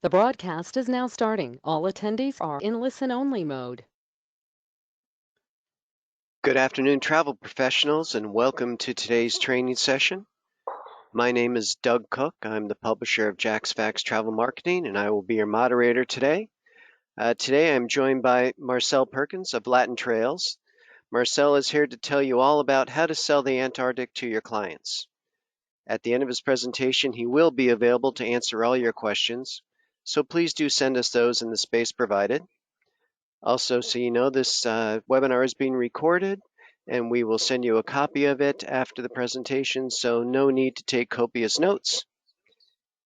The broadcast is now starting. All attendees are in listen-only mode. Good afternoon, travel professionals, and welcome to today's training session. My name is Doug Cook. I'm the publisher of Jack's Facts Travel Marketing, and I will be your moderator today. Today I'm joined by Marcel Perkins of Latin Trails. Marcel is here to tell you all about how to sell the Antarctic to your clients. At the end of his presentation, he will be available to answer all your questions, so please do send us those in the space provided. Also, so you know, this webinar is being recorded, and we will send you a copy of it after the presentation, so no need to take copious notes.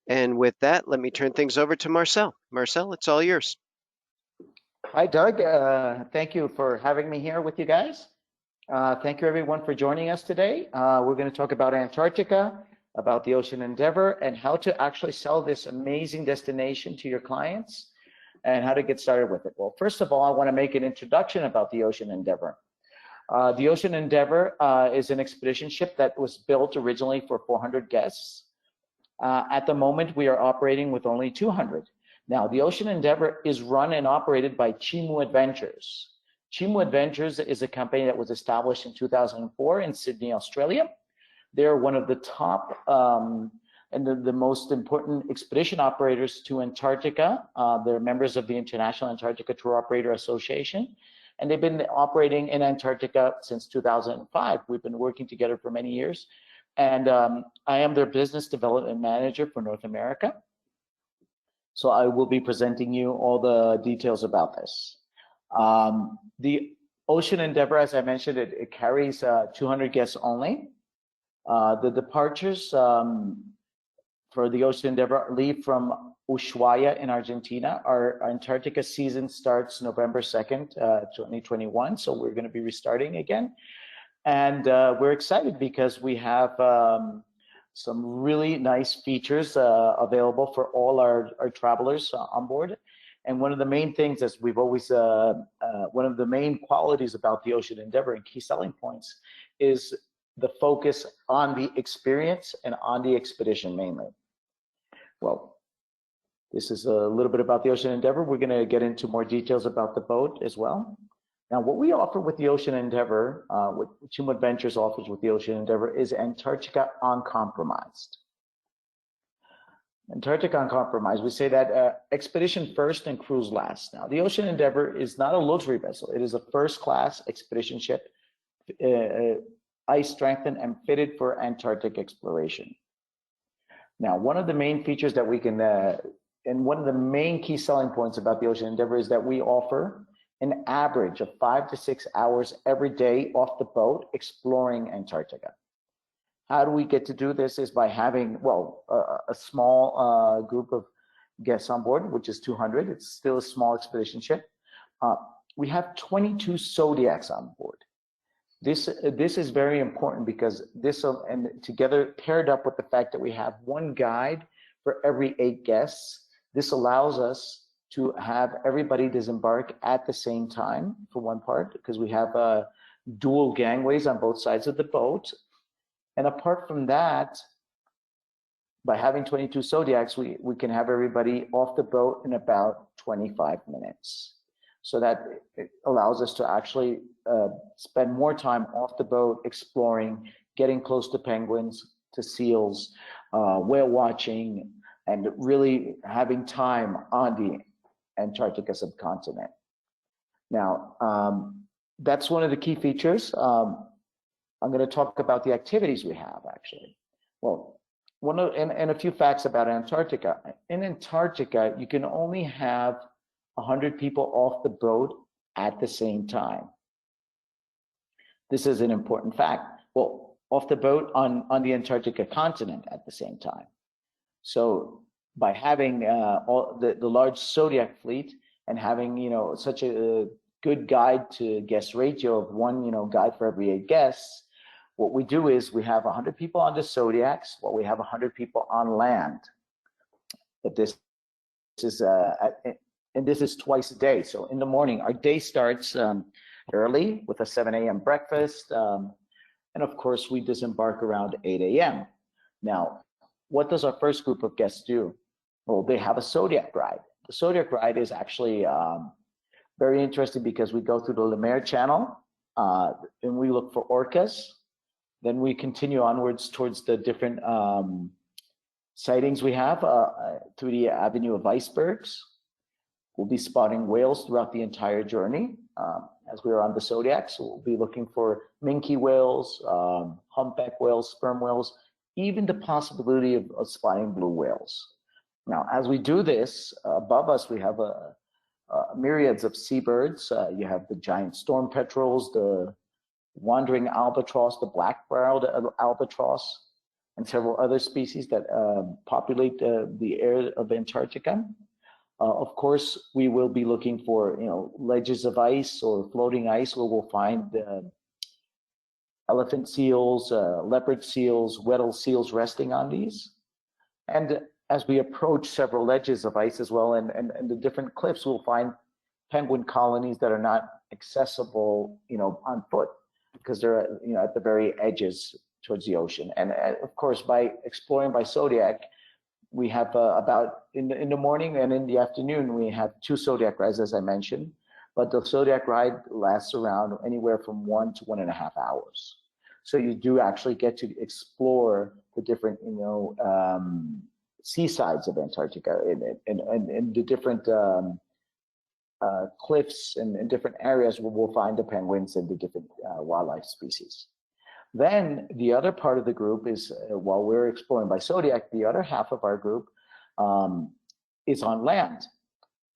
And with that, let me turn things over to Marcel. Marcel, it's all yours. Hi, Doug. Thank you for having me here with you guys. Thank you, everyone, for joining us today. We're going to talk about Antarctica, about the Ocean Endeavor, and how to actually sell this amazing destination to your clients and how to get started with it. Well, first of all, I want to make an introduction about the Ocean Endeavor. The Ocean Endeavor is an expedition ship that was built originally for 400 guests. At the moment, we are operating with only 200. Now, the Ocean Endeavor is run and operated by Chimu Adventures. Chimu Adventures is a company that was established in 2004 in Sydney, Australia. They're one of the top and the most important expedition operators to Antarctica. They're members of the International Antarctica Tour Operator Association, and they've been operating in Antarctica since 2005. We've been working together for many years, and I am their business development manager for North America. So I will be presenting you all the details about this. The Ocean Endeavor, as I mentioned, it carries 200 guests only. The departures for the Ocean Endeavor leave from Ushuaia in Argentina. Our Antarctica season starts November 2nd, 2021, so we're going to be restarting again. And we're excited because we have some really nice features available for all our travelers on board. And one of the main things, as we've always, one of the main qualities about the Ocean Endeavor and key selling points is the focus on the experience and on the expedition mainly. Well, this is a little bit about the Ocean Endeavor. We're going to get into more details about the boat as well. Now, what we offer with the Ocean Endeavor, what Chimu Adventures offers with the Ocean Endeavor, is Antarctica Uncompromised. Antarctica Uncompromised, we say that expedition first and cruise last. Now, the Ocean Endeavor is not a luxury vessel. It is a first-class expedition ship, ice strengthened and fitted for Antarctic exploration. Now, one of the main features that we can, and one of the main key selling points about the Ocean Endeavor is that we offer an average of 5 to 6 hours every day off the boat exploring Antarctica. How do we get to do this? Is by having, well, a small group of guests on board, which is 200. It's still a small expedition ship. We have 22 Zodiacs on board. This is very important because this, and together paired up with the fact that we have one guide for every 8 guests, this allows us to have everybody disembark at the same time for one part, because we have dual gangways on both sides of the boat. And apart from that, by having 22 Zodiacs, we can have everybody off the boat in about 25 minutes. So that it allows us to actually spend more time off the boat exploring, getting close to penguins, to seals, whale watching, and really having time on the Antarctica subcontinent. Now, that's one of the key features. I'm going to talk about the activities we have, actually. Well, and a few facts about Antarctica. In Antarctica, you can only have 100 people off the boat at the same time. This is an important fact. Well, off the boat on the Antarctica continent at the same time. So by having the large Zodiac fleet and having, such a good guide to guest ratio of one, guide for every 8 guests, what we do is we have 100 people on the Zodiacs, we have 100 people on land. But this is and this is twice a day. So in the morning, our day starts early with a 7 a.m. breakfast. And of course, we disembark around 8 a.m. Now, what does our first group of guests do? Well, they have a Zodiac ride. The Zodiac ride is actually very interesting because we go through the Lemaire Channel and we look for orcas. Then we continue onwards towards the different sightings we have through the avenue of icebergs. We'll be spotting whales throughout the entire journey as we are on the Zodiac. So we'll be looking for minke whales, humpback whales, sperm whales, even the possibility of spotting blue whales. Now, as we do this, above us we have myriads of seabirds. You have the giant storm petrels, the wandering albatross, the black-browed albatross, and several other species that populate the air of Antarctica. Of course, we will be looking for ledges of ice or floating ice where we'll find elephant seals, leopard seals, Weddell seals resting on these. And as we approach several ledges of ice as well and the different cliffs, we'll find penguin colonies that are not accessible, on foot because they're at the very edges towards the ocean. And of course, by exploring by Zodiac, we have about in the morning and in the afternoon, we have 2 Zodiac rides, as I mentioned, but the Zodiac ride lasts around anywhere from 1 to 1.5 hours. So you do actually get to explore the different, seasides of Antarctica and the different cliffs and different areas where we'll find the penguins and the different wildlife species. Then the other part of the group is, while we're exploring by Zodiac, the other half of our group is on land,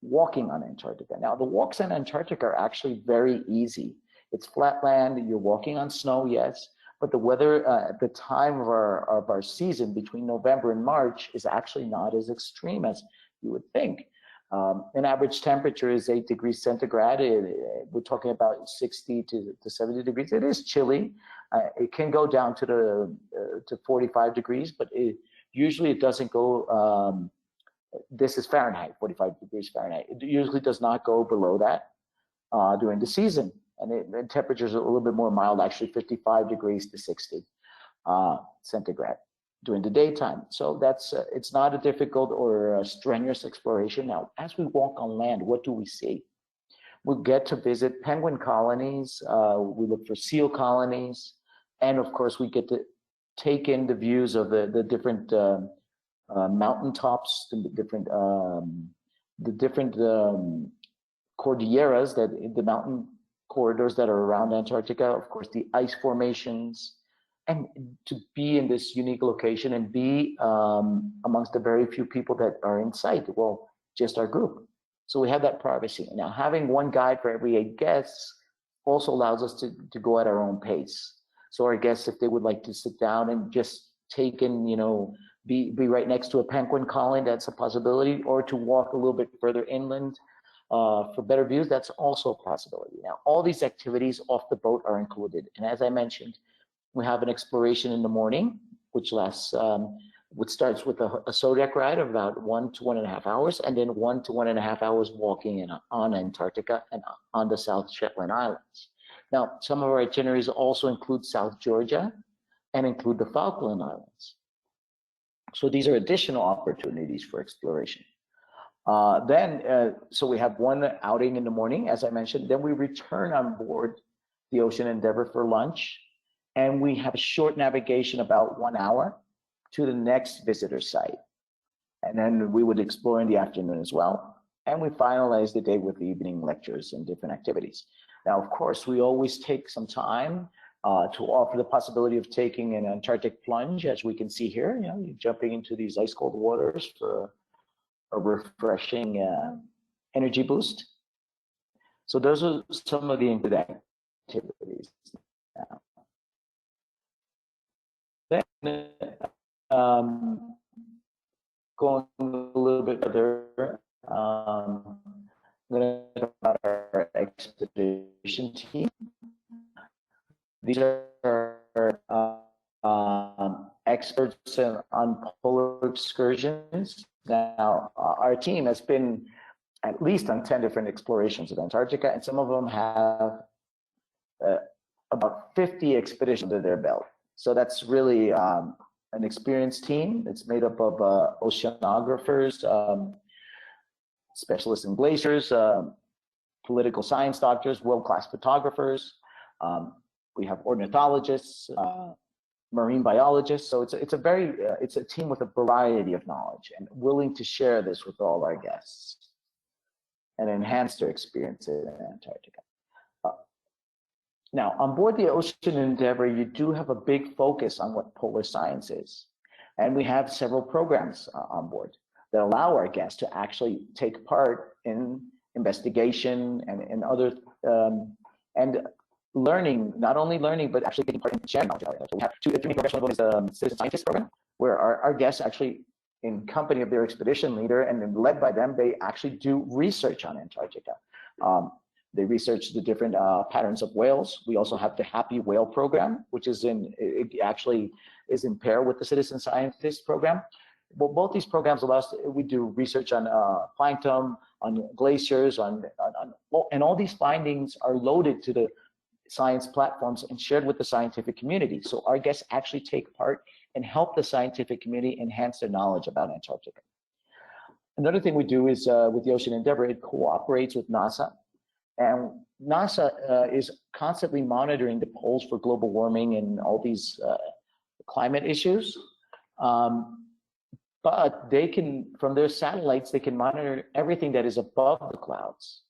walking on Antarctica. Now, the walks on Antarctica are actually very easy. It's flat land, you're walking on snow, yes, but the weather at the time of our season between November and March is actually not as extreme as you would think. An average temperature is 8 degrees centigrade. We're talking about 60 to 70 degrees. It is chilly. It can go down to 45 degrees, but usually it doesn't go. This is Fahrenheit, 45 degrees Fahrenheit. It usually does not go below that during the season. And the temperatures are a little bit more mild, actually 55 degrees to 60 centigrade during the daytime. So that's it's not a difficult or a strenuous exploration. Now, as we walk on land, what do we see? We get to visit penguin colonies. We look for seal colonies. And of course, we get to take in the views of the different mountaintops, the different cordilleras, the mountain corridors that are around Antarctica, of course, the ice formations, and to be in this unique location and be amongst the very few people that are in sight, well, just our group. So we have that privacy. Now, having one guide for every 8 guests also allows us to go at our own pace. So our guests, if they would like to sit down and just take in, be right next to a penguin colony, that's a possibility, or to walk a little bit further inland for better views, that's also a possibility. Now, all these activities off the boat are included. And as I mentioned, we have an exploration in the morning, which lasts, which starts with a Zodiac ride of about 1 to 1.5 hours, and then 1 to 1.5 hours walking on Antarctica and on the South Shetland Islands. Now, some of our itineraries also include South Georgia and include the Falkland Islands. So these are additional opportunities for exploration. So we have one outing in the morning, as I mentioned. Then we return on board the Ocean Endeavor for lunch. And we have a short navigation, about 1 hour, to the next visitor site. And then we would explore in the afternoon as well. And we finalize the day with evening lectures and different activities. Now, of course, we always take some time to offer the possibility of taking an Antarctic plunge, as we can see here. You're jumping into these ice cold waters for a refreshing energy boost. So those are some of the activities. Now, then, going a little bit further, I'm going to talk about our expedition team. These are experts on polar excursions. Now, our team has been at least on 10 different explorations of Antarctica, and some of them have about 50 expeditions under their belt. So that's really an experienced team. It's made up of oceanographers, specialists in glaciers, political science doctors, world-class photographers. We have ornithologists, marine biologists. So it's a team with a variety of knowledge and willing to share this with all our guests and enhance their experience in Antarctica. Now, on board the Ocean Endeavor, you do have a big focus on what polar science is. And we have several programs on board that allow our guests to actually take part in investigation and other, and learning, not only learning, but actually taking part in sharing knowledge. So we have three programs. One is the Citizen Scientist program, where our guests actually, in company of their expedition leader and led by them, they actually do research on Antarctica. They research the different patterns of whales. We also have the Happy Whale program, which is it actually is in pair with the Citizen Scientist program. Well, both these programs allow us, we do research on plankton, on glaciers, and all these findings are loaded to the science platforms and shared with the scientific community. So our guests actually take part and help the scientific community enhance their knowledge about Antarctica. Another thing we do is with the Ocean Endeavor, it cooperates with NASA. And NASA is constantly monitoring the poles for global warming and all these climate issues. But they can, from their satellites, they can monitor everything that is above the clouds.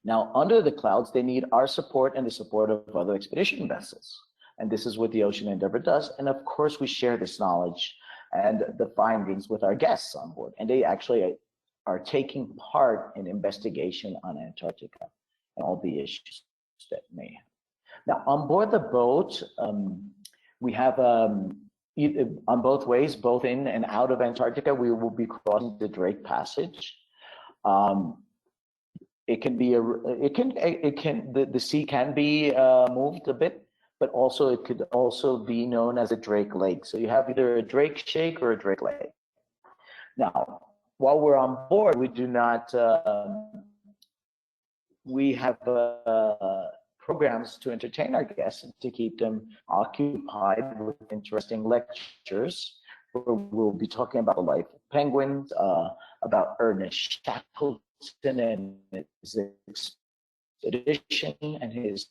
Now, under the clouds, they need our support and the support of other expedition vessels. And this is what the Ocean Endeavor does. And of course, we share this knowledge and the findings with our guests on board. And they actually are taking part in investigation on Antarctica and all the issues that may have. Now, on board the boat, we have on both ways, both in and out of Antarctica, we will be crossing the Drake Passage. It can be the sea can be moved a bit, but also it could also be known as a Drake Lake. So you have either a Drake Shake or a Drake Lake. Now, while we're on board, we do not, we have programs to entertain our guests and to keep them occupied with interesting lectures, where we'll be talking about the life of penguins, about Ernest Shackleton and his expedition and his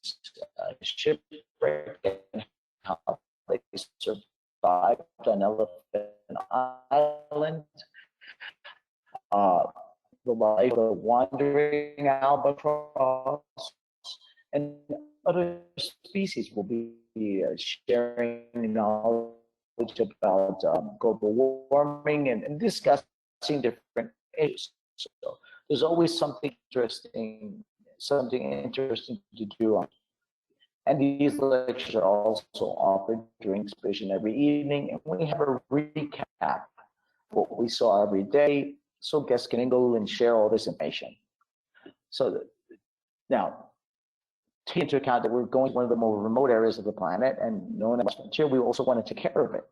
shipwreck and how they survived on Elephant Island. The life of a wandering albatross, and other species will be sharing knowledge about global warming and discussing different issues. So there's always something interesting to do on. And these lectures are also offered during expedition every evening, and we have a recap of what we saw every day, so guests can mingle and share all this information. So now, take into account that we're going to one of the more remote areas of the planet, and knowing that frontier, we also want to take care of it.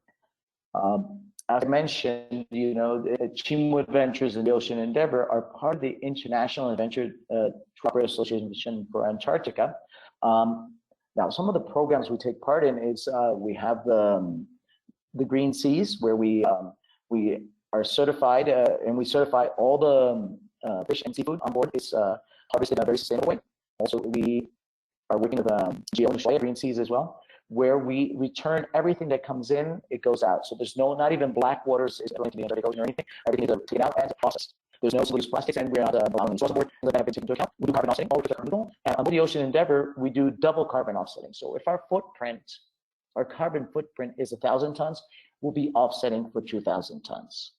As I mentioned, the Chimo Adventures and the Ocean Endeavor are part of the International Adventure Traveler Association for Antarctica. Now, some of the programs we take part in is we have the Green Seas, where we are certified and we certify all the fish and seafood on board is harvested in a very sustainable way. Also, we are working with GEO and Green Seas as well, where we return everything that comes in, it goes out. So there's not even black waters is going to the Antarctic Ocean or anything. Everything is taken out and processed. There's no single-use plastics, and we're not allowing source aboard that have been taken into account. We do carbon offsetting, all of removal. And on the Ocean Endeavor, we do double carbon offsetting. So if our carbon footprint is 1,000 tons, we'll be offsetting for 2,000 tons.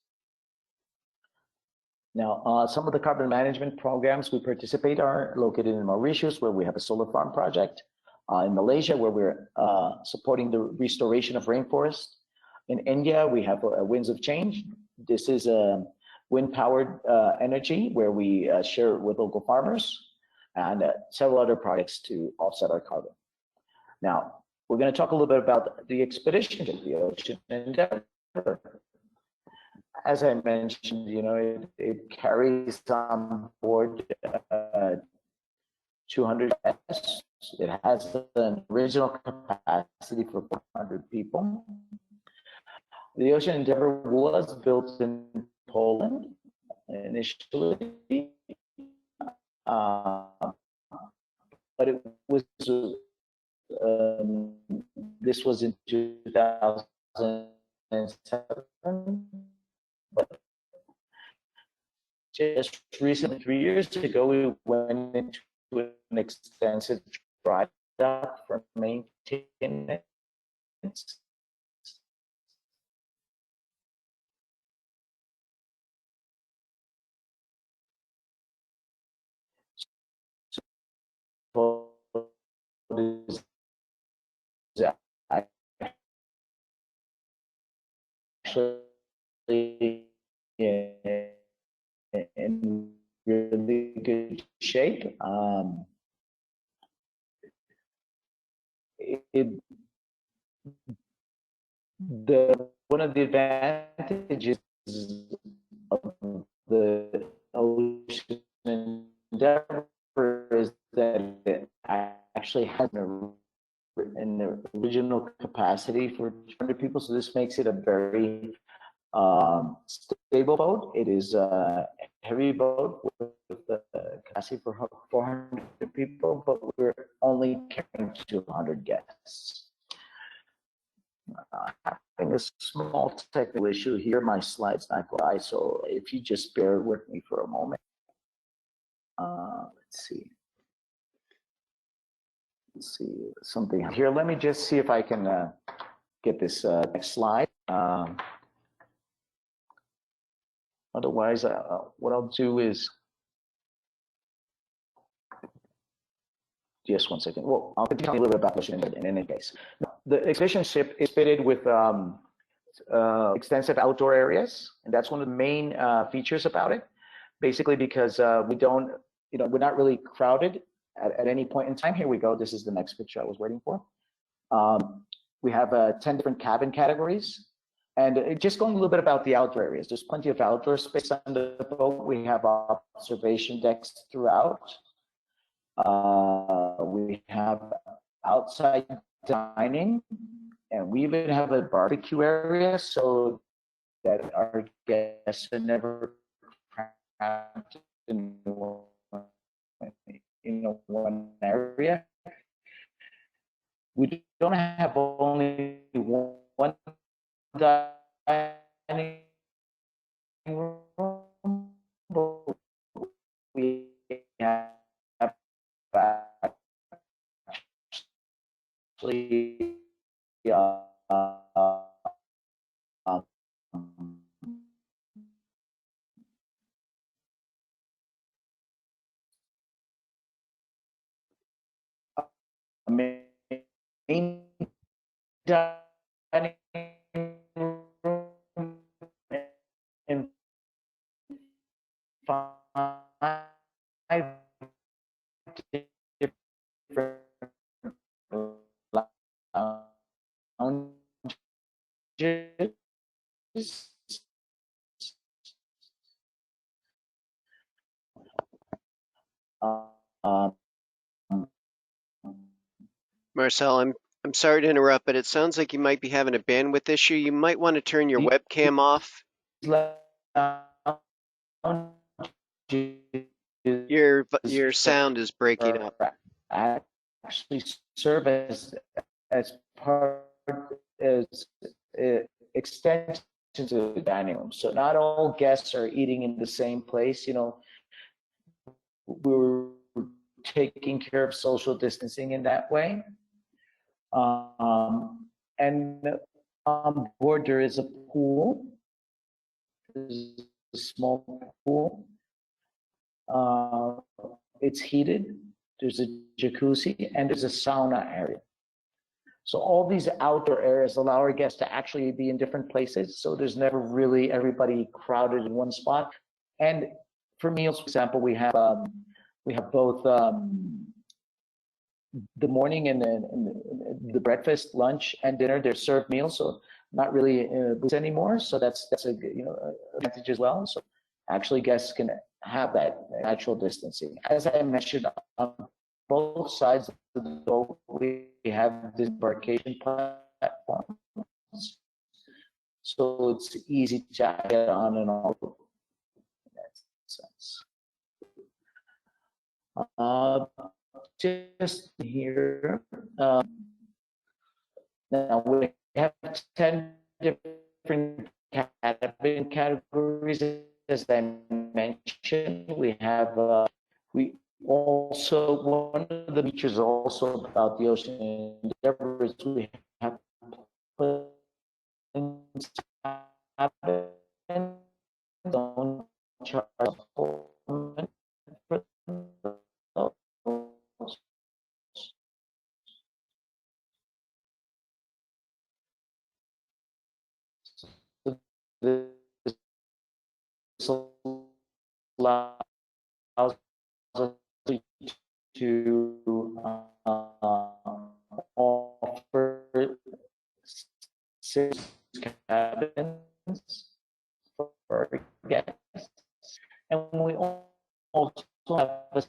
Now, some of the carbon management programs we participate are located in Mauritius, where we have a solar farm project, in Malaysia, where we're supporting the restoration of rainforest. In India, we have Winds of Change. This is a wind-powered energy where we share it with local farmers, and several other projects to offset our carbon. Now, we're going to talk a little bit about the expedition of the Ocean Endeavor. As I mentioned, it carries on board 200 guests. It has an original capacity for 400 people. The Ocean Endeavor was built in Poland initially, but it was this was in 2007. But just recently, 3 years ago, we went into an extensive dry dock for maintenance. So it is actually in really good shape. One of the advantages of the Ocean Endeavor is that it actually has an original capacity for 200 people, so this makes it a very stable boat. It is a heavy boat with the capacity for 400 people, but we're only carrying 200 guests. Having a small technical issue here, my slide's not quite, so if you just bear with me for a moment. Let's see something here. Let me just see if I can get this next slide. Otherwise, what I'll do is, just one second. Well, I'll continue a little bit about the Ocean in any case. The expedition ship is fitted with extensive outdoor areas, and that's one of the main features about it. Basically, because we don't, we're not really crowded at any point in time. Here we go. This is the next picture I was waiting for. We have 10 different cabin categories. And just going a little bit about the outdoor areas, there's plenty of outdoor space on the boat. We have observation decks throughout. We have outside dining, and we even have a barbecue area so that our guests are never cramped in one area. We don't have only one dining room, but we have actually main dining room and 5 different lounges. Marcel, I'm sorry to interrupt, but it sounds like you might be having a bandwidth issue. You might want to turn your webcam off. Your sound is breaking up. Actually serve as part as extensions of the dining room. So not all guests are eating in the same place. We're taking care of social distancing in that way. And on board there is a pool. There's a small pool. It's heated. There's a jacuzzi and there's a sauna area. So all these outdoor areas allow our guests to actually be in different places. So there's never really everybody crowded in one spot. And for meals, for example, we have both the morning and the breakfast, lunch, and dinner. They're served meals, so not really booths anymore. So that's a advantage as well. So actually, guests can have that natural distancing. As I mentioned, on both sides of the boat, we have disembarkation platforms. so it's easy to get on and off in that sense. Just here, now we have 10 different cabin categories, as I mentioned. We have, we also, one of the features also about the Ocean Endeavor is we have don't charge for those. This allows us to offer 6 cabins for our guests, and we also have a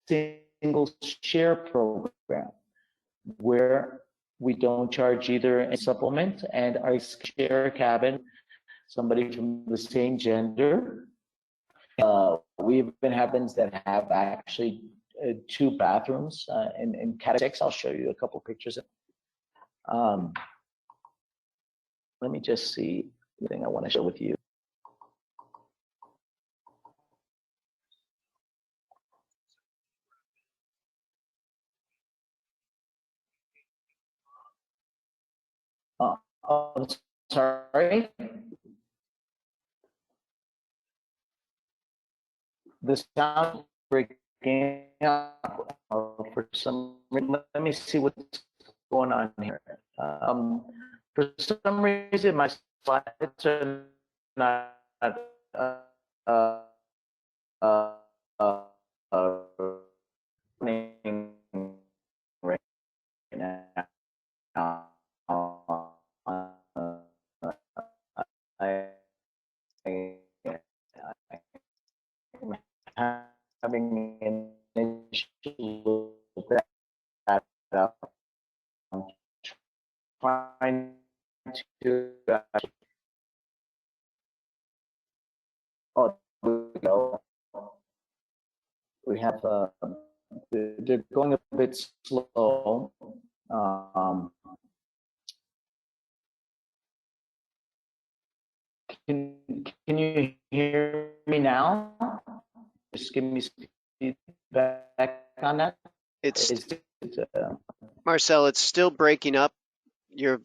single share program where we don't charge either a supplement, and I share a cabin, somebody from the same gender. We even have cabins that have actually 2 bathrooms in category 6. I'll show you a couple pictures. Let me just see the thing I want to share with you. Oh, sorry. The sound breaking up for some reason. Let me see what's going on here. For some reason, my slides are not running right now. I'm having an issue with that. I'm trying to. Oh, there we go. We have. They're going a bit slow. Can you hear me now? Just give me feedback on that. Marcel, it's still breaking up. Your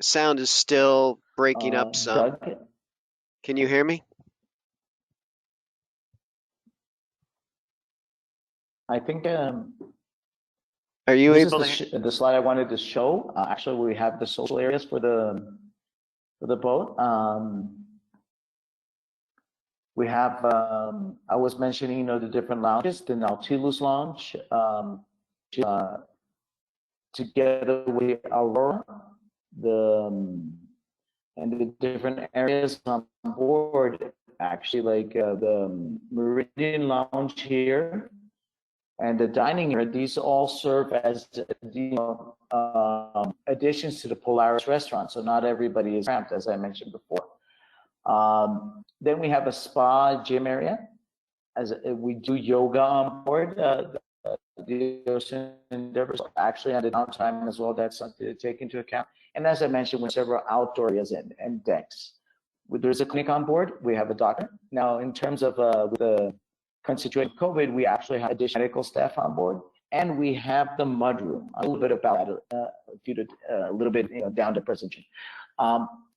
sound is still breaking up some. Doug? Can you hear me? I think. Are you this able is the slide I wanted to show. Actually, we have the social areas for the boat. We have, I was mentioning, the different lounges, the Nautilus Lounge, together with Aurora, and the different areas on board, actually, like the Meridian Lounge here, and the dining area. These all serve as additions to the Polaris restaurant, so not everybody is cramped, as I mentioned before. Then we have a spa gym area, as we do yoga on board. The Ocean Endeavors actually had a downtime as well. That's something to take into account. And as I mentioned, we have several outdoor areas and decks. There's a clinic on board. We have a doctor. Now, in terms of with the current situation of COVID, we actually have additional medical staff on board, and we have the mudroom. A little bit about that, a little bit down to presentation.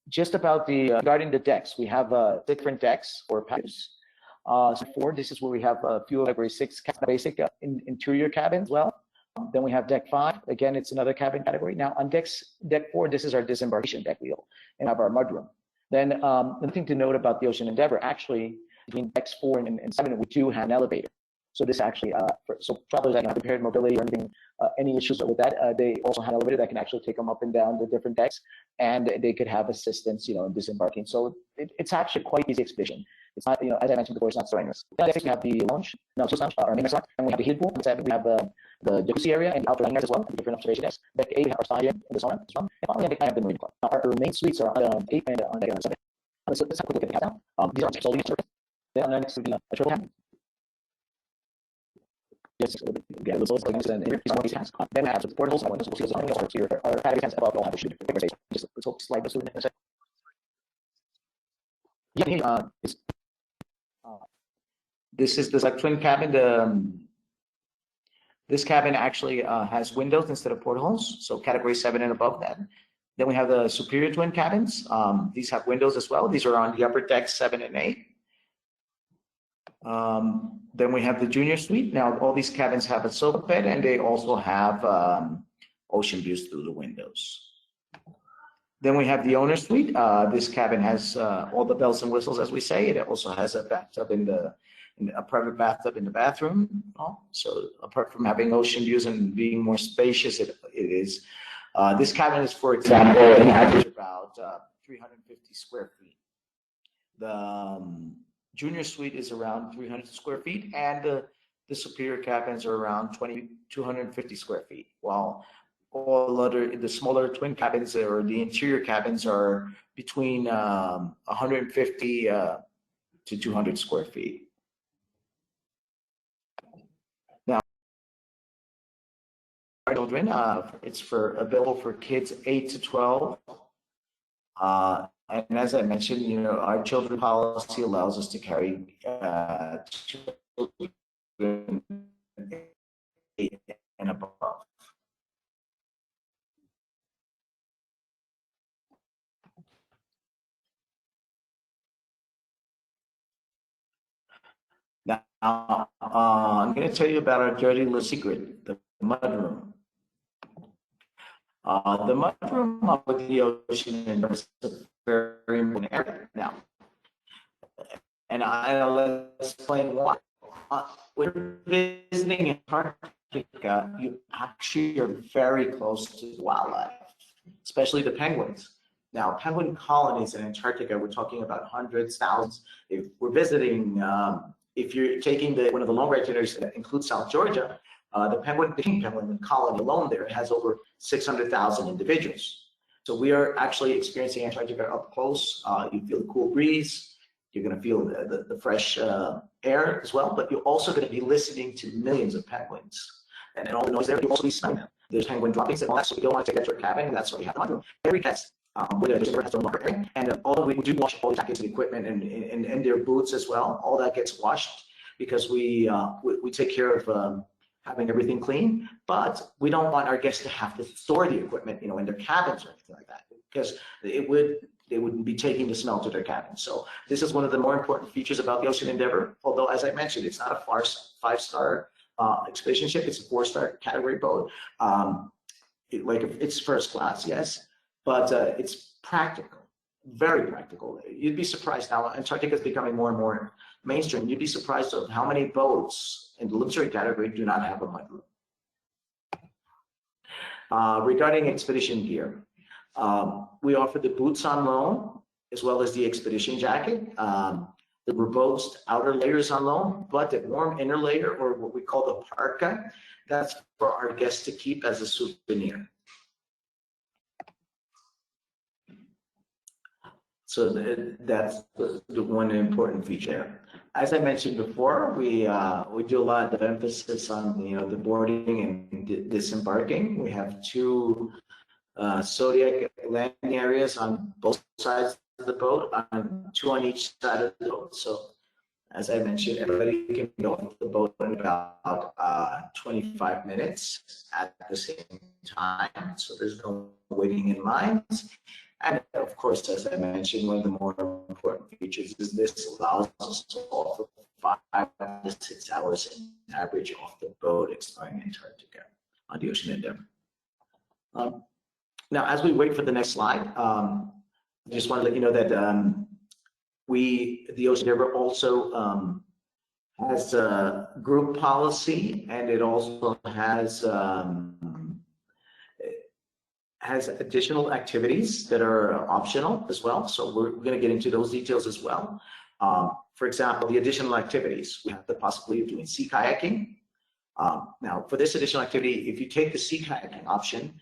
Just about regarding the decks, we have different decks for packages. So 4, this is where we have a few of category 6 basic interior cabins as well. Then we have deck 5. Again, it's another cabin category. Now on deck 4, this is our disembarkation deck wheel, and have our mudroom. Then the thing to note about the Ocean Endeavor, actually between decks 4 and 7, we do have an elevator. So this actually, so travelers that have impaired mobility or anything, any issues with that, they also have an elevator that can actually take them up and down the different decks, and they could have assistance, in disembarking. So it's actually quite easy expedition. It's not, as I mentioned before, it's not strenuous. Then next we have the lounge, lounge, our main restaurant, and we have the heated pool. We have the jacuzzi area and the outdoor dining areas as well, different observation decks. Deck 8 our spa area and the sauna as well. And finally, deck 9 have the marine club. Now, our main suites are on 8 and on deck 7. Let's have a quick look at the cabin now. These are solely service. Then next to the triple cabin. Yes, yeah, those things and these has. Then we have the portables. We'll see those on here. Our category has above all have issued paper stage. Just let's hope slide this through in a second. Yeah, this is the twin cabin. This cabin actually has windows instead of portholes, so category 7 and above that. Then we have the superior twin cabins. These have windows as well. These are on the upper decks 7 and 8. Then we have the junior suite. Now all these cabins have a sofa bed, and they also have ocean views through the windows. Then we have the owner suite. This cabin has all the bells and whistles, as we say. It also has a bathtub a private bathtub in the bathroom. So apart from having ocean views and being more spacious, it is. This cabin is, for example, an average about 350 square feet. The junior suite is around 300 square feet, and the superior cabins are around 250 square feet, while the smaller twin cabins or the interior cabins are between 150 to 200 square feet. Now, children, it's available for kids 8 to 12. And as I mentioned, our children policy allows us to carry children 8 and above. Now, I'm going to tell you about our dirty little secret, the mudroom. The mudroom with the ocean is a very important area now. And I'll explain why. When you're visiting Antarctica, you actually are very close to wildlife, especially the penguins. Now, penguin colonies in Antarctica, we're talking about hundreds, thousands. If we're visiting, if you're taking one of the long itineraries that includes South Georgia, the king penguin colony alone there has over 600,000 individuals. So we are actually experiencing Antarctica up close. You feel the cool breeze. You're going to feel the fresh air as well, but you're also going to be listening to millions of penguins. And all the noise there, you also be smelling them. There's penguin droppings and all that, so we don't want to take that to our cabin, and that's why we have the mudroom. Every guest, has their own locker area, and we do wash all the jackets and equipment and their boots as well. All that gets washed because we take care of having everything clean, but we don't want our guests to have to store the equipment, in their cabins or anything like that, because they wouldn't be taking the smell to their cabins. So this is one of the more important features about the Ocean Endeavor. Although, as I mentioned, it's not a 5-star expedition ship; it's a 4-star category boat. It's first class, yes, but it's practical, very practical. You'd be surprised now. Antarctica is becoming more and more mainstream. You'd be surprised of how many boats in the luxury category do not have a mudroom. Regarding expedition gear, we offer the boots on loan as well as the expedition jacket, the robust outer layers on loan, but the warm inner layer, or what we call the parka, that's for our guests to keep as a souvenir. So that's the one important feature. As I mentioned before, we do a lot of emphasis on the boarding and disembarking. We have 2 zodiac landing areas on both sides of the boat, 2 on each side of the boat. So as I mentioned, everybody can go off the boat in about 25 minutes at the same time. So there's no waiting in lines. And of course, as I mentioned, one of the more important features is this allows us to offer 5 to 6 hours in average off the boat exploring Antarctica on the Ocean Endeavor. Now, as we wait for the next slide, I just want to let you know that the Ocean Endeavor also has a group policy, and it also has additional activities that are optional as well. So we're going to get into those details as well. For example, the additional activities, we have the possibility of doing sea kayaking. Now, for this additional activity, if you take the sea kayaking option,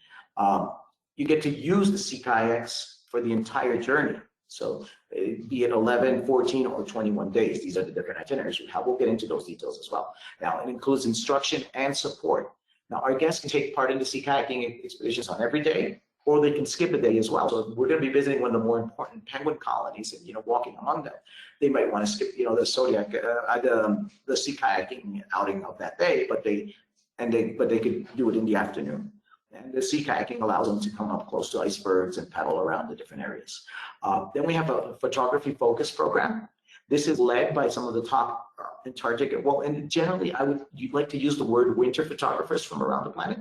you get to use the sea kayaks for the entire journey. So be it 11, 14, or 21 days. These are the different itineraries we have. We'll get into those details as well. Now, it includes instruction and support. Now, our guests can take part in the sea kayaking expeditions on every day, or they can skip a day as well. So we're going to be visiting one of the more important penguin colonies and, walking among them. They might want to skip, the Zodiac, the sea kayaking outing of that day, but they could do it in the afternoon. And the sea kayaking allows them to come up close to icebergs and paddle around the different areas. Then we have a photography focus program. This is led by some of the top Antarctica, and generally you'd like to use the word winter photographers from around the planet,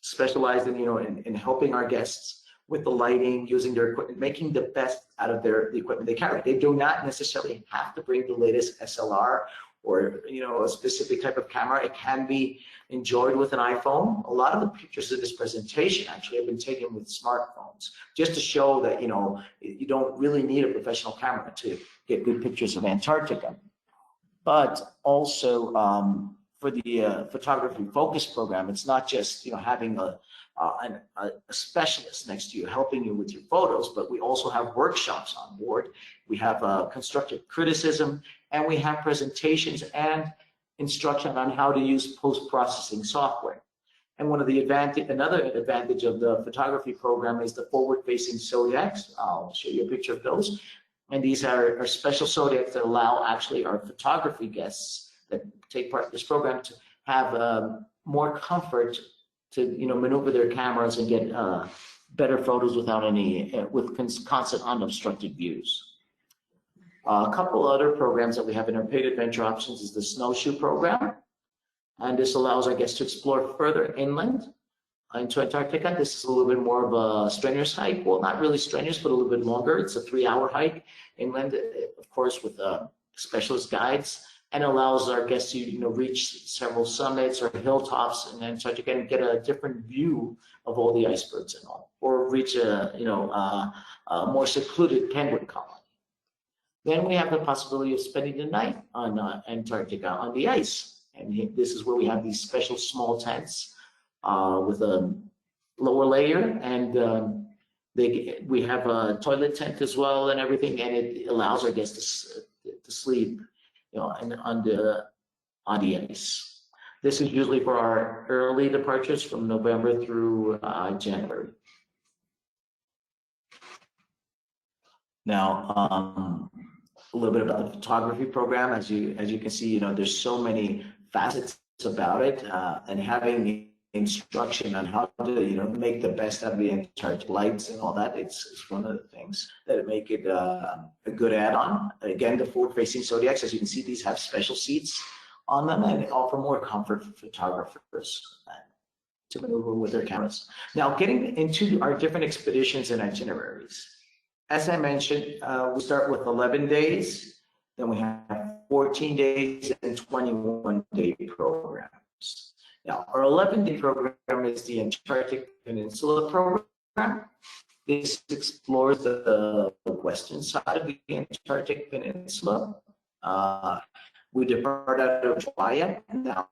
specialized in helping our guests with the lighting, using their equipment, making the best out of the equipment they carry. They do not necessarily have to bring the latest SLR or a specific type of camera. It can be enjoyed with an iPhone. A lot of the pictures of this presentation actually have been taken with smartphones, just to show that you don't really need a professional camera to get good pictures of Antarctica. But also for the photography focus program, it's not just having a specialist next to you helping you with your photos, but we also have workshops on board. We have constructive criticism, and we have presentations and instruction on how to use post-processing software. And another advantage of the photography program is the forward-facing Zodiacs. I'll show you a picture of those. And these are special Zodiacs that allow actually our photography guests that take part in this program to have more comfort to maneuver their cameras and get better photos with constant unobstructed views. A couple other programs that we have in our paid adventure options is the snowshoe program, and this allows our guests to explore further inland into Antarctica. This is a little bit more of a strenuous hike. Well, not really strenuous, but a little bit longer. It's a 3-hour hike inland, of course, with specialist guides, and allows our guests to reach several summits or hilltops in Antarctica and get a different view of all the icebergs and all, or reach a more secluded penguin colony. Then we have the possibility of spending the night on Antarctica on the ice, and this is where we have these special small tents with a lower layer, and we have a toilet tent as well and everything, and it allows our guests to sleep on the ice. This is usually for our early departures from November through January. Now, a little bit about the photography program. As you can see, there's so many facets about it, and having instruction on how to make the best out of the Antarctic lights and all that. It's one of the things that make it a good add-on. Again, the forward-facing Zodiacs, as you can see, these have special seats on them and offer more comfort for photographers to maneuver with their cameras. Now, getting into our different expeditions and itineraries. As I mentioned, we start with 11 days, then we have 14 days and 21-day programs. Now, our 11-day program is the Antarctic Peninsula program. This explores the western side of the Antarctic Peninsula. We depart out of Ushuaia. Now,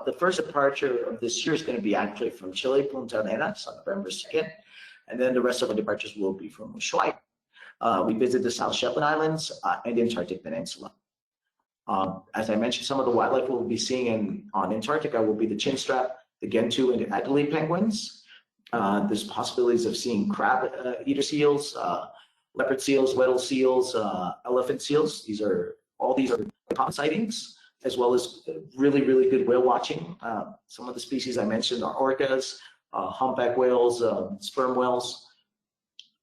the first departure of this year is going to be actually from Chile, Punta Arenas, on November 2nd, and then the rest of the departures will be from Ushuaia. We visit the South Shetland Islands and the Antarctic Peninsula. As I mentioned, some of the wildlife we'll be seeing on Antarctica will be the chinstrap, the Gentoo, and the Adélie penguins. There's possibilities of seeing crab eater seals, leopard seals, weddell seals, elephant seals. These are common sightings, as well as really, really good whale watching. Some of the species I mentioned are orcas, humpback whales, sperm whales,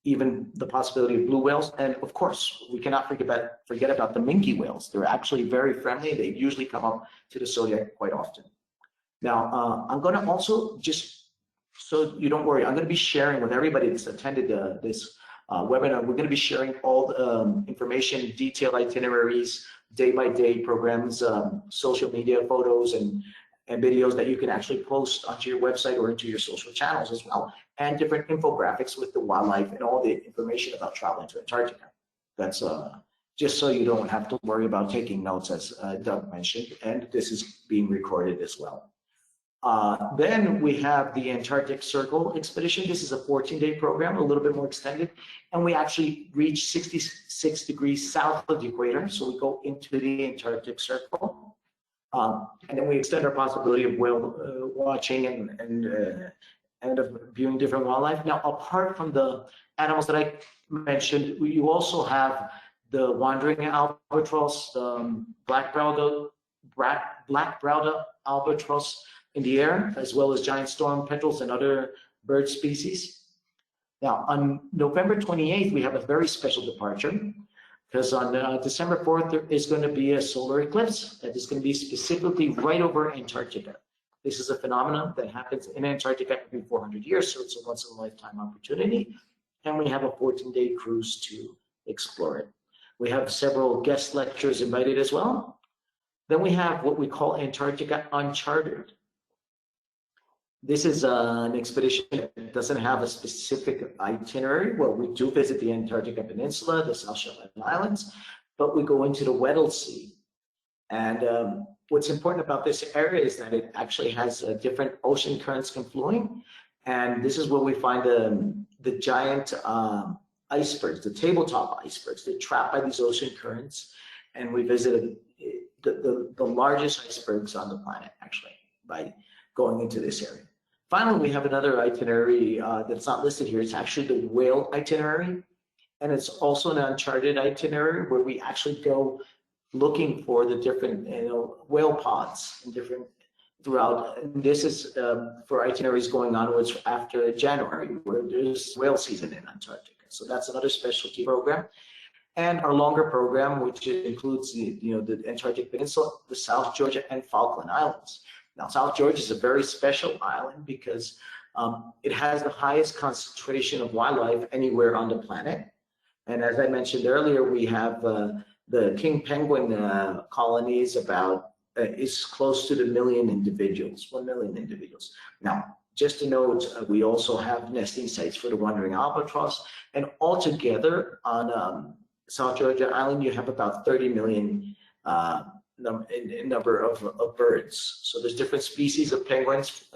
even the possibility of blue whales. And of course, we cannot forget about the minke whales. They're actually very friendly. They usually come up to the Zodiac quite often. Now, I'm going to also, just so you don't worry, I'm going to be sharing with everybody that's attended this webinar. We're going to be sharing all the information, detailed itineraries, day-by-day programs, social media photos and videos that you can actually post onto your website or into your social channels as well, and different infographics with the wildlife and all the information about traveling to Antarctica. That's just so you don't have to worry about taking notes, as Doug mentioned, and this is being recorded as well. Then we have the Antarctic Circle expedition. This is a 14-day program, a little bit more extended, and we actually reach 66 degrees south of the equator. So we go into the Antarctic Circle, and then we extend our possibility of whale watching and of viewing different wildlife. Now, apart from the animals that I mentioned, you also have the wandering albatross, black-browed albatross in the air, as well as giant storm petrels and other bird species. Now, on November 28th, we have a very special departure, because on December 4th, there is going to be a solar eclipse that is going to be specifically right over Antarctica. This is a phenomenon that happens in Antarctica every 400 years, so it's a once-in-a-lifetime opportunity, and we have a 14-day cruise to explore it. We have several guest lectures invited as well. Then we have what we call Antarctica Uncharted. This is an expedition that doesn't have a specific itinerary. Well, we do visit the Antarctica Peninsula, the South Shetland Islands, but we go into the Weddell Sea. And what's important about this area is that it actually has different ocean currents confluing. And this is where we find the giant icebergs, the tabletop icebergs. They're trapped by these ocean currents. And we visited the largest icebergs on the planet, actually, by going into this area. Finally, we have another itinerary that's not listed here. It's actually the whale itinerary. And it's also an uncharted itinerary where we actually go looking for the different whale pods and different throughout. And this is for itineraries going onwards after January, where there's whale season in Antarctica. So that's another specialty program. And our longer program, which includes the Antarctic Peninsula, the South Georgia and Falkland Islands. Now, South Georgia is a very special island because it has the highest concentration of wildlife anywhere on the planet. And as I mentioned earlier, we have the king penguin colonies is close to the 1 million individuals. Now, just to note, we also have nesting sites for the wandering albatross, and altogether on South Georgia Island, you have about 30 million in number of birds. So there's different species of penguins,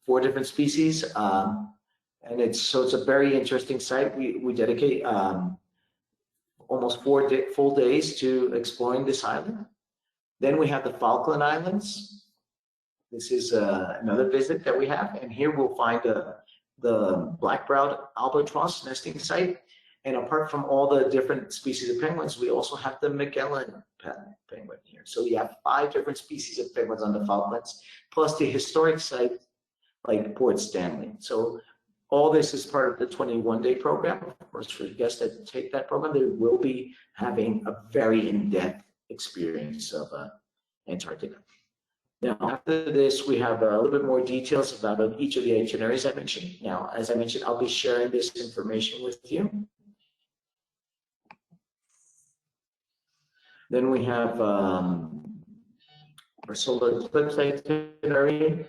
4 different species, and it's a very interesting site. We dedicate almost 4 full days to exploring this island. Then we have the Falkland Islands. This is another visit that we have, and here we'll find the black-browed albatross nesting site. And apart from all the different species of penguins, we also have the Magellan penguin here. So we have 5 different species of penguins on the Falklands, plus the historic site like Port Stanley. So all this is part of the 21-day program. Of course, for guests that take that program, they will be having a very in-depth experience of Antarctica. Now, after this, we have a little bit more details about each of the itineraries I mentioned. Now, as I mentioned, I'll be sharing this information with you. Then we have our solar eclipse itinerary.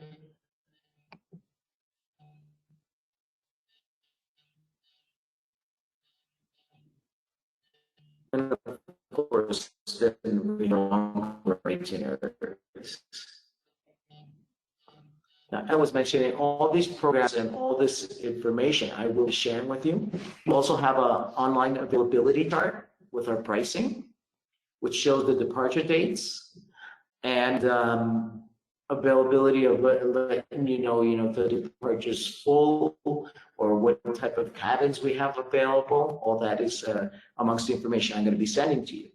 And of course, then we have itineraries. Now, I was mentioning all these programs and all this information I will be sharing with you. We also have an online availability chart with our pricing, which shows the departure dates and availability of letting you know if the departure's full or what type of cabins we have available. All that is amongst the information I'm going to be sending to you.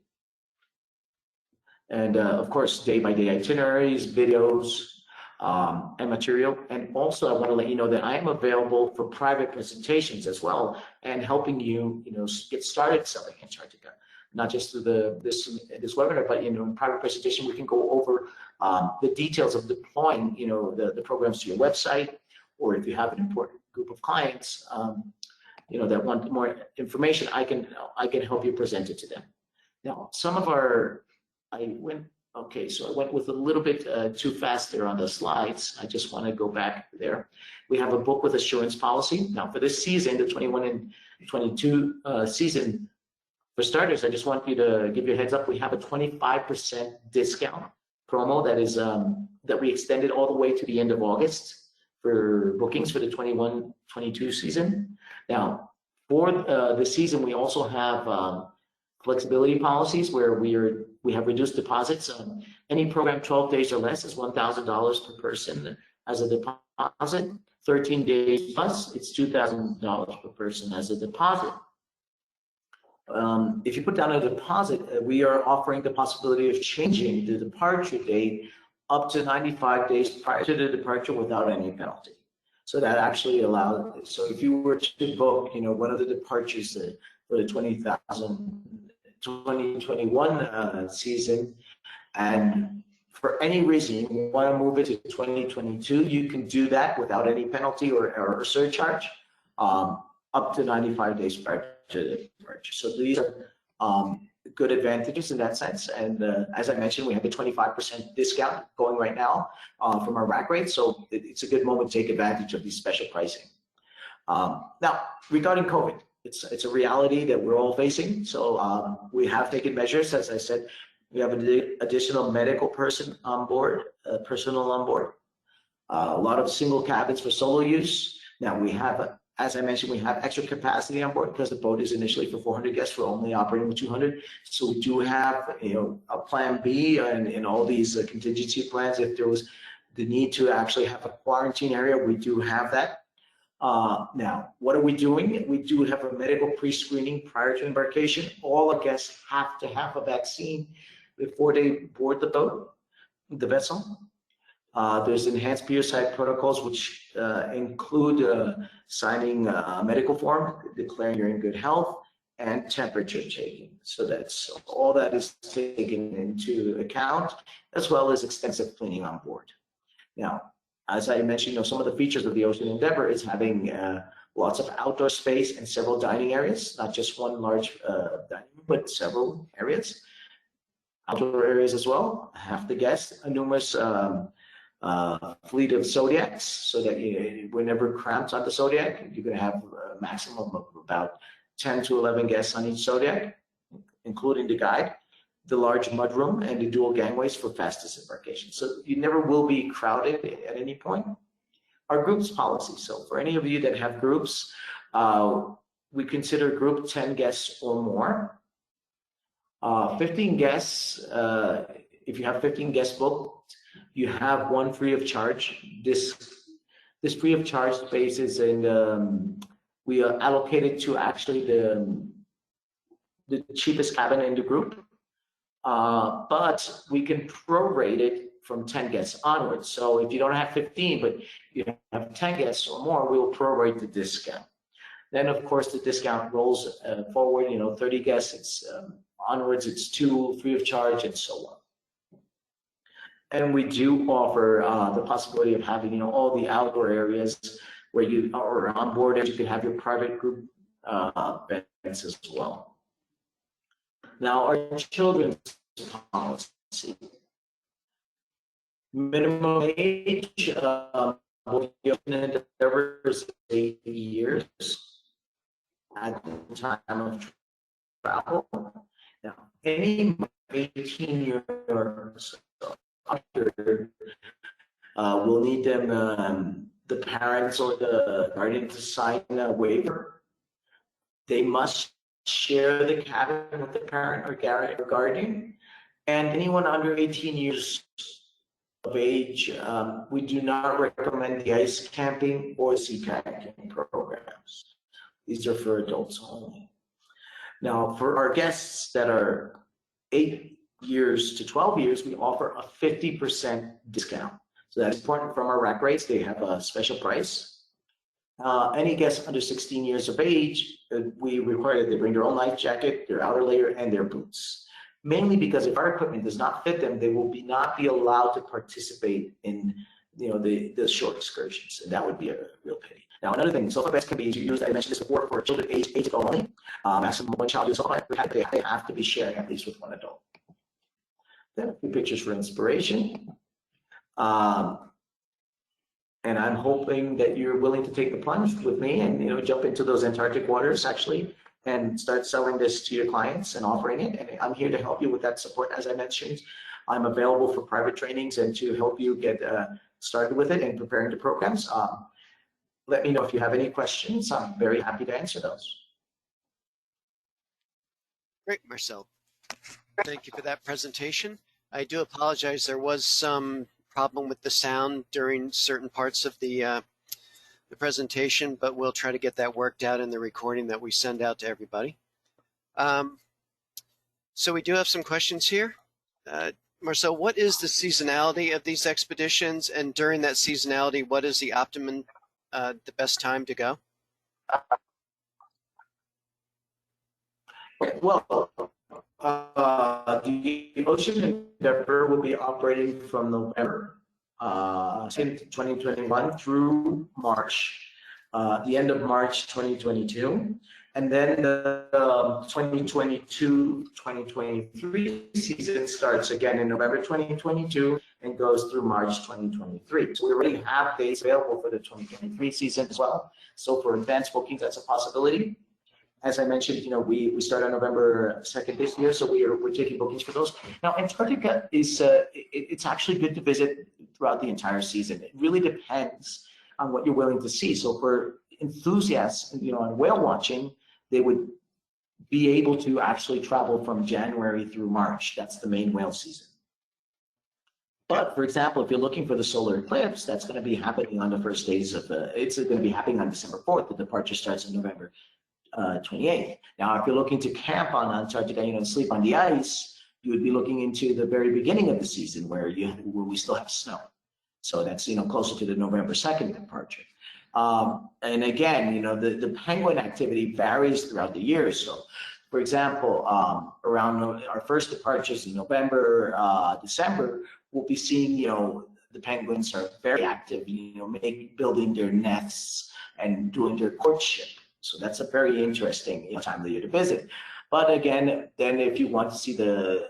And of course, day-by-day itineraries, videos, and material. And also, I want to let you know that I am available for private presentations as well, and helping you, get started selling Antarctica. Not just through this webinar, but in private presentation, we can go over the details of deploying, the programs to your website, or if you have an important group of clients, that want more information, I can help you present it to them. Now, some of our okay, so I went with a little bit too fast there on the slides. I just want to go back there. We have a book with assurance policy. Now for this season, the 21 and 22 season, for starters, I just want you to give you a heads up. We have a 25% discount promo that is that we extended all the way to the end of August for bookings for the 21-22 season. Now, for the season, we also have flexibility policies where we have reduced deposits. Any program 12 days or less is $1,000 per person as a deposit. 13 days plus, it's $2,000 per person as a deposit. If you put down a deposit, we are offering the possibility of changing the departure date up to 95 days prior to the departure without any penalty. So that actually allows, so if you were to book, one of the departures for the 2021 season, and for any reason you want to move it to 2022, you can do that without any penalty or surcharge, up to 95 days prior to the departure. So these are good advantages in that sense. And as I mentioned, we have a 25% discount going right now from our rack rate. So it's a good moment to take advantage of these special pricing. Now, regarding COVID, it's a reality that we're all facing. So we have taken measures. As I said, we have an additional medical personnel on board. A lot of single cabins for solo use. Now we have, as I mentioned, we have extra capacity on board because the boat is initially for 400 guests. We're only operating with 200. So we do have, a plan B and all these contingency plans. If there was the need to actually have a quarantine area, we do have that. Now, what are we doing? We do have a medical pre-screening prior to embarkation. All the guests have to have a vaccine before they board the vessel. There's enhanced biocide protocols, which include signing a medical form declaring you're in good health and temperature taking. So that's all that is taken into account, as well as extensive cleaning on board. Now, as I mentioned, some of the features of the Ocean Endeavor is having lots of outdoor space and several dining areas, not just one large dining room, but several areas. Outdoor areas as well. Half the guests, a numerous fleet of Zodiacs, so that we're never cramped on the Zodiac. You're going to have a maximum of about 10 to 11 guests on each Zodiac, including the guide, the large mudroom, and the dual gangways for fastest embarkation. So you never will be crowded at any point. Our groups policy. So for any of you that have groups, we consider group 10 guests or more. 15 guests, if you have 15 guests booked, you have one free of charge. This free of charge space is in, we are allocated to actually the cheapest cabin in the group, but we can prorate it from 10 guests onwards. So if you don't have 15, but you have 10 guests or more, we'll prorate the discount. Then of course the discount rolls forward, 30 guests, it's onwards, it's 2 free of charge, and so on. And we do offer the possibility of having, all the outdoor areas where you are on board, and you can have your private group events as well. Now, our children's policy. Minimum age of the Ocean Endeavor is 8 years at the time of travel. Now, any 18 years under, we'll need them, the parents or the guardian, to sign a waiver. They must share the cabin with the parent or guardian, and anyone under 18 years of age, we do not recommend the ice camping or sea kayaking programs. These are for adults only. Now, for our guests that are 8 years to 12 years, we offer a 50% discount. So that's important from our rack rates. They have a special price. Any guests under 16 years of age, we require that they bring their own life jacket, their outer layer, and their boots. Mainly because if our equipment does not fit them, they will not be allowed to participate in the short excursions, and that would be a real pity. Now, another thing, sofa beds can be used, I mentioned this before, for children age 8 to 12 only. Maximum one child use sofa, they have to be sharing at least with one adult. Then a few pictures for inspiration. And I'm hoping that you're willing to take the plunge with me and jump into those Antarctic waters actually and start selling this to your clients and offering it. And I'm here to help you with that support. As I mentioned, I'm available for private trainings and to help you get started with it and preparing the programs. Let me know if you have any questions. I'm very happy to answer those. Great, Marcel. Thank you for that presentation. I do apologize. There was some problem with the sound during certain parts of the presentation, but we'll try to get that worked out in the recording that we send out to everybody. So we do have some questions here. Marcel, what is the seasonality of these expeditions? And during that seasonality, what is the optimum, the best time to go? Well, the Ocean Endeavor will be operating from November 2021 through March, the end of March 2022. And then the 2022-2023 season starts again in November 2022 and goes through March 2023. So we already have days available for the 2023 season as well. So for advanced bookings, that's a possibility. As I mentioned, we start on November 2nd this year, so we're taking bookings for those. Now, Antarctica is it's actually good to visit throughout the entire season. It really depends on what you're willing to see. So for enthusiasts, on whale watching, they would be able to actually travel from January through March. That's the main whale season. But for example, if you're looking for the solar eclipse, that's going to be happening on the first days of it's going to be happening on December 4th. The departure starts in November 28th. Now, if you're looking to camp on Antarctica, and sleep on the ice, you would be looking into the very beginning of the season where we still have snow. So that's closer to the November 2nd departure. And again, the penguin activity varies throughout the year. So, for example, around our first departures in November, December, we'll be seeing the penguins are very active, building their nests and doing their courtship. So that's a very interesting time of the year to visit. But again, then if you want to see the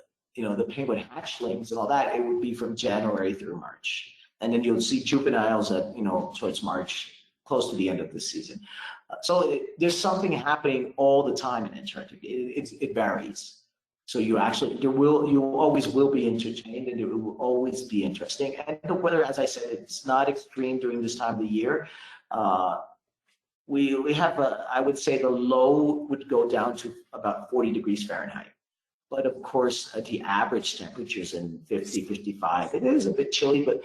penguin hatchlings and all that, it would be from January through March. And then you'll see juveniles at, towards March, close to the end of the season. So there's something happening all the time in Antarctica. It varies. So you always will be entertained, and it will always be interesting. And the weather, as I said, it's not extreme during this time of the year. We have I would say the low would go down to about 40 degrees Fahrenheit. But of course, the average temperatures in 50, 55. It is a bit chilly, but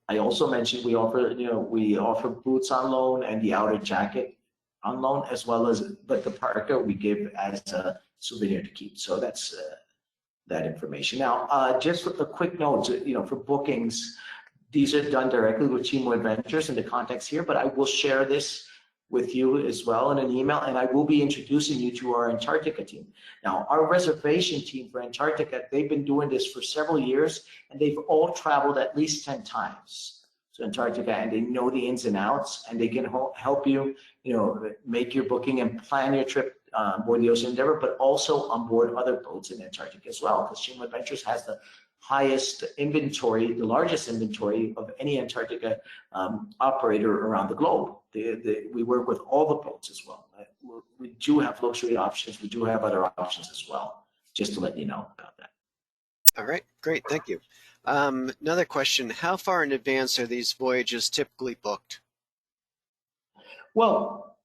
I also mentioned we offer boots on loan and the outer jacket on loan, as well as, but the parka we give as a souvenir to keep. So that's that information. Now, just a quick note, for bookings, these are done directly with Chimo Adventures in the context here, but I will share this with you as well in an email, and I will be introducing you to our Antarctica team. Now, our reservation team for Antarctica, they've been doing this for several years, and they've all traveled at least 10 times to Antarctica, and they know the ins and outs, and they can help you, make your booking and plan your trip on board the Ocean Endeavor, but also on board other boats in Antarctica as well, because Chimo Adventures has the highest inventory, the largest inventory of any Antarctica operator around the globe. We work with all the boats as well. We do have luxury options. We do have other options as well, just to let you know about that. All right, great, thank you. Another question, how far in advance are these voyages typically booked? Well,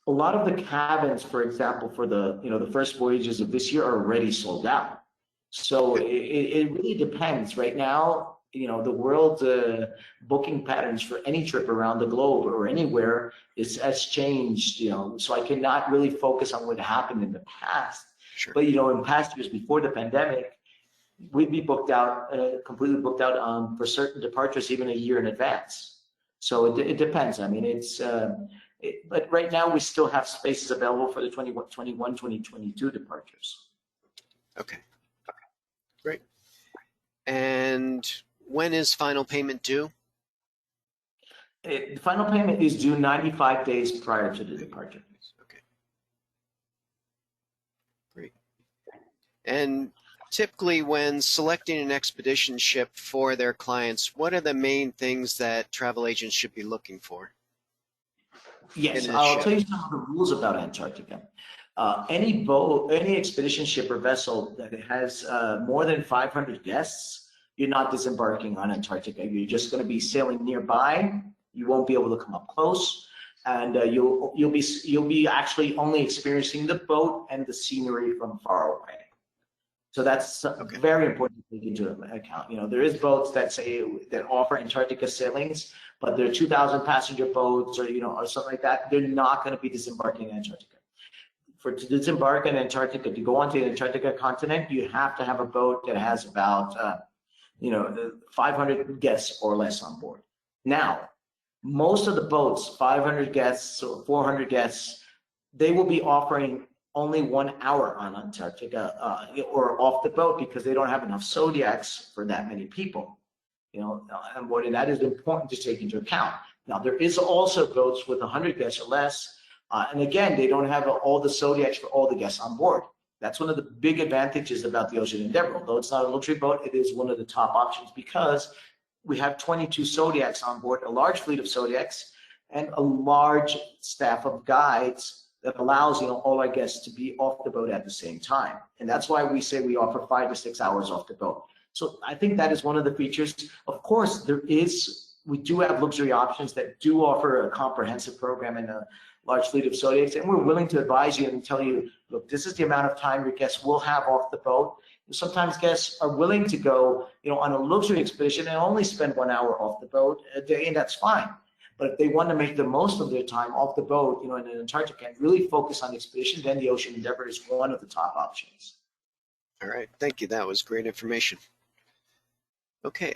a lot of the cabins, for example, for the first voyages of this year are already sold out. So it really depends. Right now, the world booking patterns for any trip around the globe or anywhere has changed, so I cannot really focus on what happened in the past. Sure. But, in past years before the pandemic, we'd be booked out, completely booked out for certain departures even a year in advance. So it depends. I mean, but right now we still have spaces available for the 2021, 2022 departures. Okay. Great. And when is final payment due? The final payment is due 95 days prior to the departure. Okay. Great. And typically when selecting an expedition ship for their clients, what are the main things that travel agents should be looking for Yes, in this I'll ship? tell you some of the rules about Antarctica. Any boat, any expedition ship or vessel that has more than 500 guests, you're not disembarking on Antarctica. You're just going to be sailing nearby. You won't be able to come up close, and you'll be actually only experiencing the boat and the scenery from far away. So that's Okay. very important to take into account. You know, there is boats that say that offer Antarctica sailings, but they're 2,000 passenger boats or, you know, or something like that. They're not going to be disembarking in Antarctica. To disembark in Antarctica, to go onto the Antarctica continent, you have to have a boat that has about, 500 guests or less on board. Now, most of the boats, 500 guests or 400 guests, they will be offering only 1 hour on Antarctica or off the boat because they don't have enough zodiacs for that many people. You know, and that is important to take into account. Now, there is also boats with 100 guests or less, and again, they don't have all the zodiacs for all the guests on board. That's one of the big advantages about the Ocean Endeavor. Although it's not a luxury boat, it is one of the top options because we have 22 zodiacs on board, a large fleet of zodiacs, and a large staff of guides that allows, you know, all our guests to be off the boat at the same time. And that's why we say we offer 5 to 6 hours off the boat. So I think that is one of the features. Of course, we do have luxury options that do offer a comprehensive program and a large fleet of zodiacs, and we're willing to advise you and tell you, look, this is the amount of time your guests will have off the boat. Sometimes guests are willing to go, you know, on a luxury expedition and only spend 1 hour off the boat a day, and that's fine. But if they want to make the most of their time off the boat, you know, in Antarctica and really focus on the expedition, then the Ocean Endeavor is one of the top options. All right, thank you. That was great information. Okay,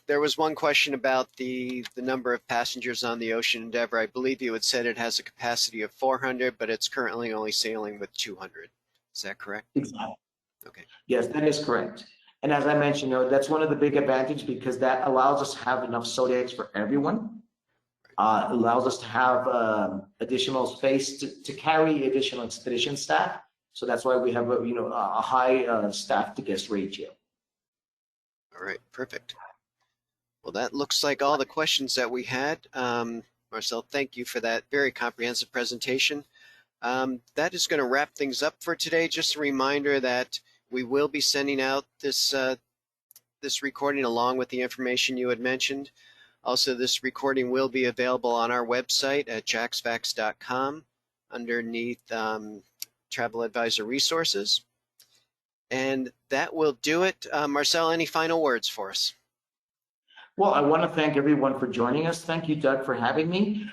there was one question about the number of passengers on the Ocean Endeavor. I believe you had said it has a capacity of 400, but it's currently only sailing with 200. Is that correct? Exactly. Okay. Yes, that is correct. And as I mentioned, you know, that's one of the big advantages because that allows us to have enough zodiacs for everyone. Allows us to have additional space to carry additional expedition staff. So that's why we have a high staff to guest ratio. All right, perfect. Well, that looks like all the questions that we had. Marcel, thank you for that very comprehensive presentation. That is going to wrap things up for today. Just a reminder that we will be sending out this recording along with the information you had mentioned. Also, this recording will be available on our website at jacksfax.com underneath Travel Advisor Resources. And that will do it. Marcel, any final words for us? Well, I want to thank everyone for joining us. Thank you, Doug, for having me.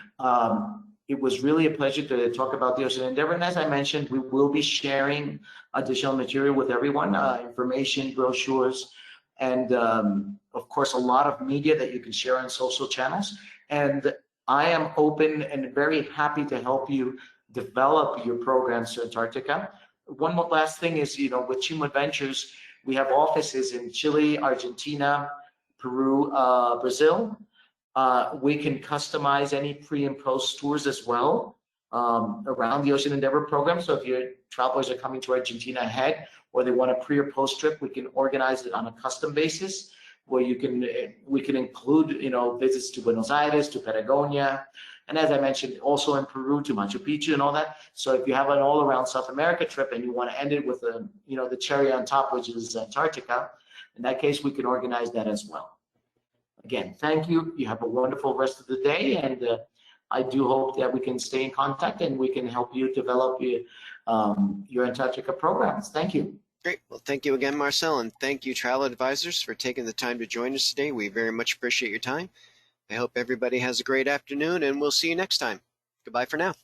It was really a pleasure to talk about the Ocean Endeavor. And as I mentioned, we will be sharing additional material with everyone, information, brochures, and of course, a lot of media that you can share on social channels. And I am open and very happy to help you develop your programs to Antarctica. One more last thing is, you know, with Chimo Adventures, we have offices in Chile, Argentina, Peru, Brazil. We can customize any pre and post tours as well around the Ocean Endeavor program. So if your travelers are coming to Argentina ahead, or they want a pre or post trip, we can organize it on a custom basis where we can include, you know, visits to Buenos Aires, to Patagonia, and as I mentioned, also in Peru to Machu Picchu and all that. So if you have an all around South America trip and you want to end it with a, you know, the cherry on top, which is Antarctica, in that case, we can organize that as well. Again, thank you. You have a wonderful rest of the day, and I do hope that we can stay in contact and we can help you develop your Antarctica programs. Thank you. Great. Well, thank you again, Marcel, and thank you, Travel Advisors, for taking the time to join us today. We very much appreciate your time. I hope everybody has a great afternoon, and we'll see you next time. Goodbye for now.